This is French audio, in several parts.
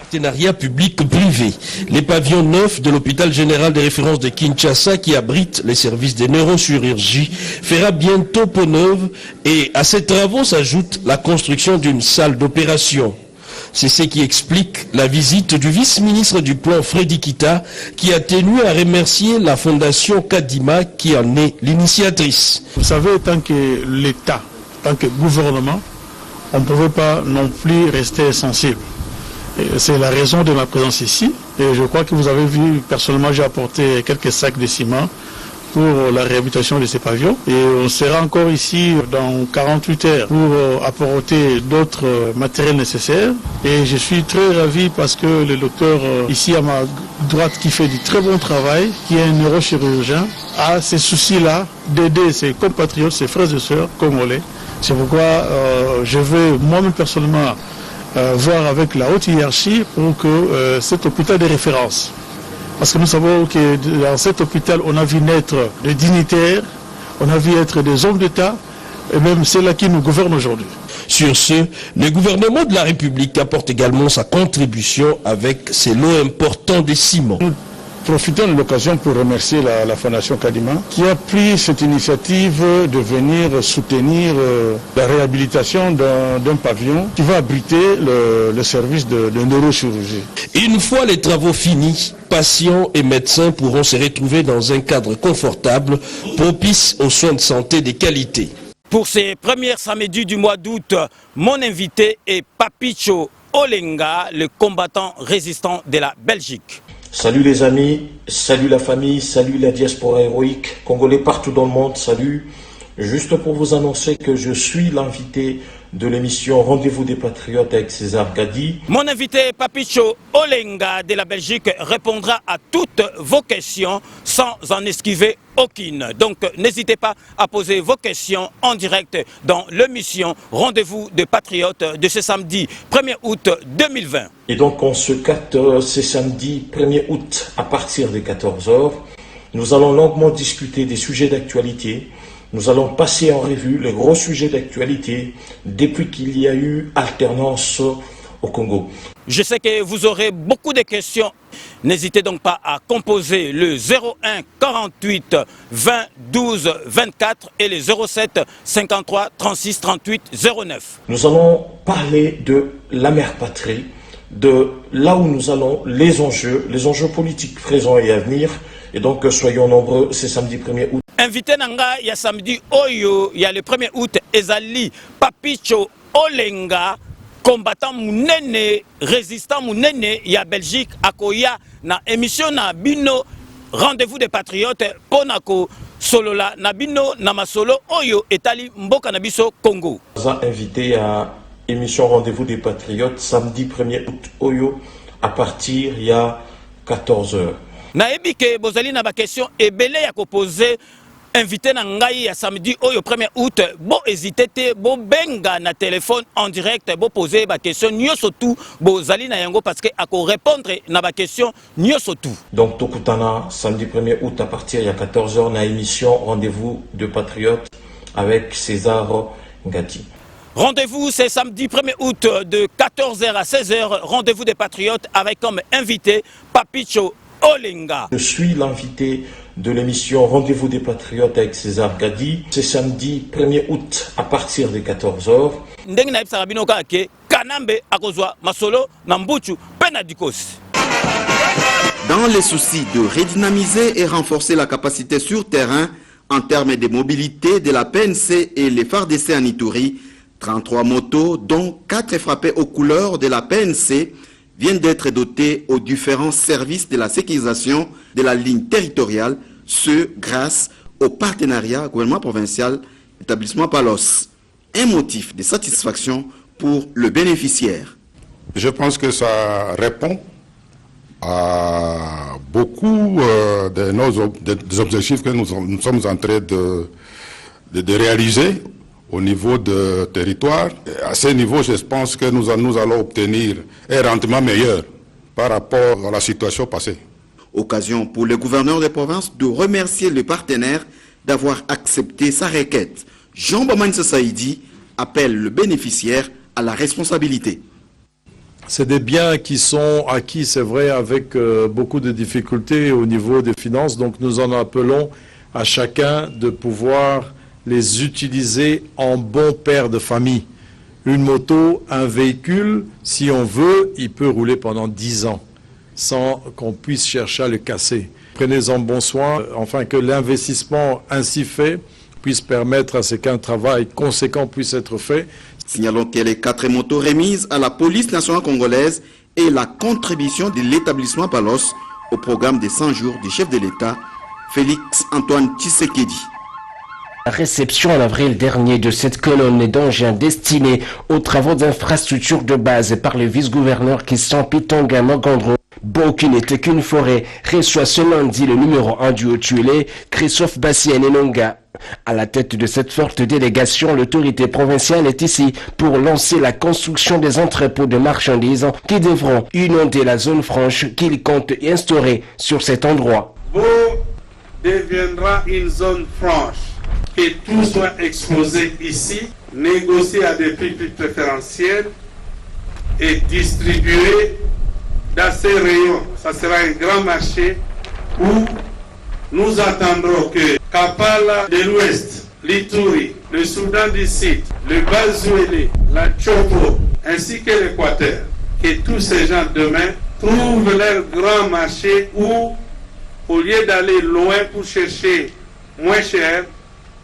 partenariat public-privé. Les pavillons neufs de l'hôpital général de référence de Kinshasa, qui abrite les services de neurochirurgie, fera bientôt peau neuve, et à ces travaux s'ajoute la construction d'une salle d'opération. C'est ce qui explique la visite du vice-ministre du plan Freddy Kita, qui a tenu à remercier la fondation Kadima qui en est l'initiatrice. Vous savez, tant que l'État, tant que gouvernement, on ne pouvait pas non plus rester sensible. C'est la raison de ma présence ici. Et je crois que vous avez vu, personnellement, j'ai apporté quelques sacs de ciment pour la réhabilitation de ces pavillons. Et on sera encore ici dans 48 heures pour apporter d'autres matériels nécessaires. Et je suis très ravi parce que le docteur ici à ma droite, qui fait du très bon travail, qui est un neurochirurgien, a ces soucis-là d'aider ses compatriotes, ses frères et sœurs congolais. C'est pourquoi je vais moi-même personnellement voir avec la haute hiérarchie pour que cet hôpital de référence. Parce que nous savons que dans cet hôpital, on a vu naître des dignitaires, on a vu être des hommes d'État, et même ceux-là qui nous gouvernent aujourd'hui. Sur ce, le gouvernement de la République apporte également sa contribution avec ses lots importants de ciment. Nous profitons de l'occasion pour remercier la Fondation Kadima qui a pris cette initiative de venir soutenir la réhabilitation d'un pavillon qui va abriter le service de neurochirurgie. Une fois les travaux finis, patients et médecins pourront se retrouver dans un cadre confortable, propice aux soins de santé de qualité. Pour ces premiers samedis du mois d'août, mon invité est Papicho Olenga, le combattant résistant de la Belgique. Salut les amis, salut la famille, salut la diaspora héroïque, congolais partout dans le monde, salut. Juste pour vous annoncer que je suis l'invité de l'émission Rendez-vous des Patriotes avec César Gadi. Mon invité Papicho Olenga de la Belgique répondra à toutes vos questions sans en esquiver aucune. Donc n'hésitez pas à poser vos questions en direct dans l'émission Rendez-vous des Patriotes de ce samedi 1er août 2020. Et donc on se capte ce samedi 1er août à partir de 14h. Nous allons longuement discuter des sujets d'actualité. Nous allons passer en revue les gros sujets d'actualité depuis qu'il y a eu alternance au Congo. Je sais que vous aurez beaucoup de questions. N'hésitez donc pas à composer le 01 48 20 12 24 et le 07 53 36 38 09. Nous allons parler de la mère patrie, de là où nous allons, les enjeux politiques présents et à venir. Et donc soyons nombreux, c'est samedi 1er août. Invité Nanga, il y a samedi Oyo, il y a le 1er août, Ezali Papicho Olenga, combattant Mounene, résistant Mounene, il y a Belgique, Akoya, na émission na Bino, Rendez-vous des Patriotes, Ponako, Solola, na Bino, Namasolo, Oyo, Etali, Mboka Nabiso, Congo. Invité à émission Rendez-vous des Patriotes, samedi 1er août, Oyo, à partir, il y a 14h. Naebi ke bozali na ba question ebele ya ko poser invité na ngai ya samedi oyo 1er août, bo hésiter te, bo benga na téléphone en direct, bo poser ba question nyoso tout bozali na yango parce que ako répondre na ba question nyoso tout. Donc tokutana samedi 1er août à partir il y a 14h na émission Rendez-vous de Patriotes avec César Gadi. Rendez-vous c'est samedi 1er août de 14h à 16h, Rendez-vous des Patriotes avec comme invité Papicho Olenga. Je suis l'invité de l'émission Rendez-vous des Patriotes avec César Gadi. C'est samedi 1er août à partir de 14h. Dans les soucis de redynamiser et renforcer la capacité sur terrain en termes de mobilité de la PNC et les FARDC en Ituri, 33 motos, dont 4 frappées aux couleurs de la PNC, viennent d'être dotés aux différents services de la sécurisation de la ligne territoriale, ce grâce au partenariat gouvernement provincial établissement Palos. Un motif de satisfaction pour le bénéficiaire. Je pense que ça répond à beaucoup des objectifs que nous sommes en train de réaliser au niveau de territoire. À ce niveau, je pense que nous allons obtenir un rendement meilleur par rapport à la situation passée. Occasion pour le gouverneur de province de remercier le partenaire d'avoir accepté sa requête. Jean Bamanissa Saïdi appelle le bénéficiaire à la responsabilité. C'est des biens qui sont acquis, c'est vrai, avec beaucoup de difficultés au niveau des finances. Donc nous en appelons à chacun de pouvoir les utiliser en bon père de famille. Une moto, un véhicule, si on veut, il peut rouler pendant 10 ans sans qu'on puisse chercher à le casser. Prenez-en bon soin, afin que l'investissement ainsi fait puisse permettre à ce qu'un travail conséquent puisse être fait. Signalons que les 4 motos remises à la police nationale congolaise et la contribution de l'établissement Palos au programme des 100 jours du chef de l'État, Félix Antoine Tshisekedi. La réception en avril dernier de cette colonne d'engins destinée aux travaux d'infrastructure de base par le vice-gouverneur Christian Pitonga Mogandro, Boki n'était qu'une forêt, reçoit ce lundi le numéro 1 du Haut-Tuélé, Christophe Bassien-Enonga. À la tête de cette forte délégation, l'autorité provinciale est ici pour lancer la construction des entrepôts de marchandises qui devront inonder la zone franche qu'il compte instaurer sur cet endroit. Beau deviendra une zone franche. Que tout soit exposé ici, négocié à des prix plus préférentiels et distribué dans ces rayons. Ça sera un grand marché où nous attendrons que Kampala de l'Ouest, l'Ituri, le Soudan du Sud, le Bazuélé, la Tchopo, ainsi que l'Équateur, que tous ces gens demain trouvent leur grand marché où, au lieu d'aller loin pour chercher moins cher,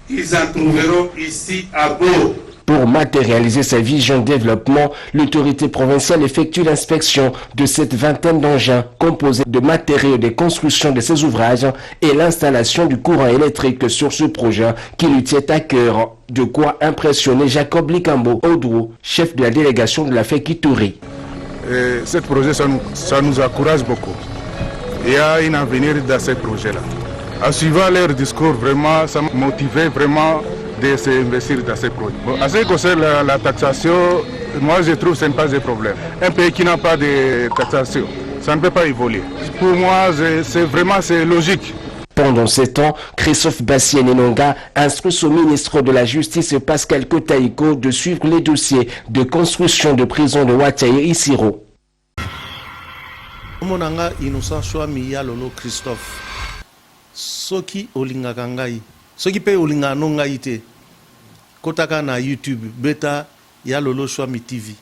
ils en trouveront ici à Beau. Pour matérialiser sa vision de développement, l'autorité provinciale effectue l'inspection de cette vingtaine d'engins composés de matériaux de construction de ces ouvrages et l'installation du courant électrique sur ce projet qui lui tient à cœur. De quoi impressionner Jacob Likambo Odro, chef de la délégation de la FEC-Ituri. Ce projet, ça nous encourage beaucoup. Il y a un avenir dans ce projet-là. En suivant leur discours, vraiment, ça m'a motivé vraiment de s'investir dans ces projets. Bon, à ce qui concerne la taxation, moi je trouve que ce n'est pas un problème. Un pays qui n'a pas de taxation, ça ne peut pas évoluer. Pour moi, c'est logique. Pendant ce temps, Christophe Bassien-Enonga instruit au ministre de la Justice Pascal Kotaïko de suivre les dossiers de construction de prison de Wataye et Isiro. Monanga innocent Chouami Yalolo Christophe. Soki olingaka ngai soki pe olingaka no ngai te kotaka na YouTube beta Yalolo Chouami TV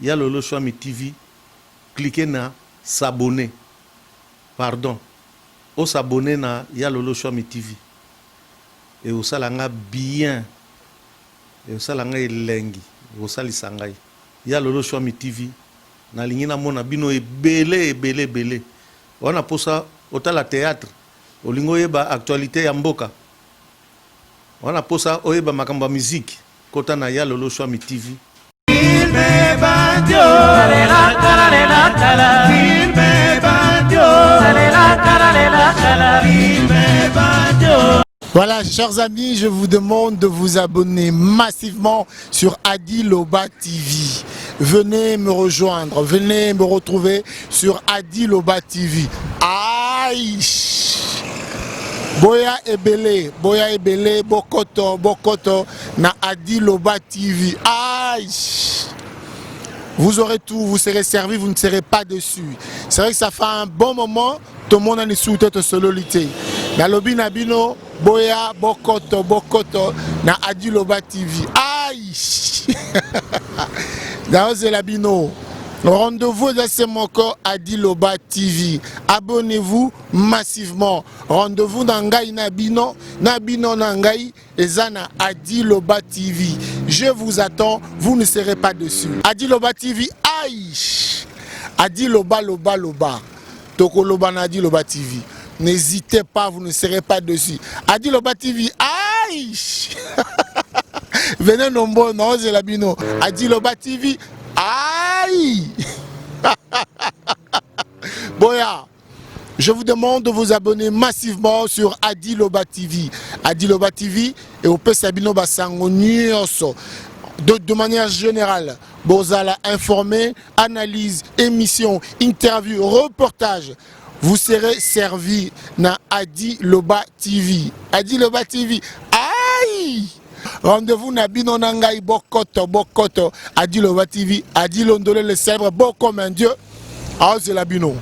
Yalolo Chouami TV cliquez na s'abonner au s'abonner na Yalolo Chouami TV et au salanga bien et au salanga elengi au salisa ngai Yalolo Chouami TV na lingi na mona bino ebele wana posa otala théâtre olingo yeba actualité ya mboka wana posa oyeba makambo ya musique kota na Yalolo Chouami TV. Voilà, chers amis, je vous demande de vous abonner massivement sur Adi Loba TV. Venez me rejoindre, venez me retrouver sur Adi Loba TV. Aïe! Boya ebele, bokoto, na Adi Loba TV. Aïe! Vous aurez tout, vous serez servi, vous ne serez pas déçus. C'est vrai que ça fait un bon moment, tout le monde a une sous-tête sololité. Na lobi nabino, boya, bokoto, na Adi Loba TV. Aïe! Dans ce labino. Rendez-vous dans ce moko Adi Loba TV. Abonnez-vous massivement. Rendez-vous dans Ngai Nabino Nangai et Zana Adi Loba TV. Je vous attends, vous ne serez pas dessus. Adi Loba TV, aïe! Adi Loba. Toko Loba na Adi Loba TV. N'hésitez pas, vous ne serez pas dessus. Adi Loba TV, aïe! Venez nombreux, non, c'est labino. Adi Loba TV, aïe! Boya, je vous demande de vous abonner massivement sur Adi Loba TV. Adi Loba TV et au Pesabino Basango Nyonso. De manière générale, Bozala informé, analyse, émission, interview, reportage. Vous serez servi na Adi Loba TV. Adi Loba TV, aïe! Rendez-vous na bino na ngai bokoto Adi Loba TV, Adi Londole le célèbre beau comme un dieu. Ah c'est la bino.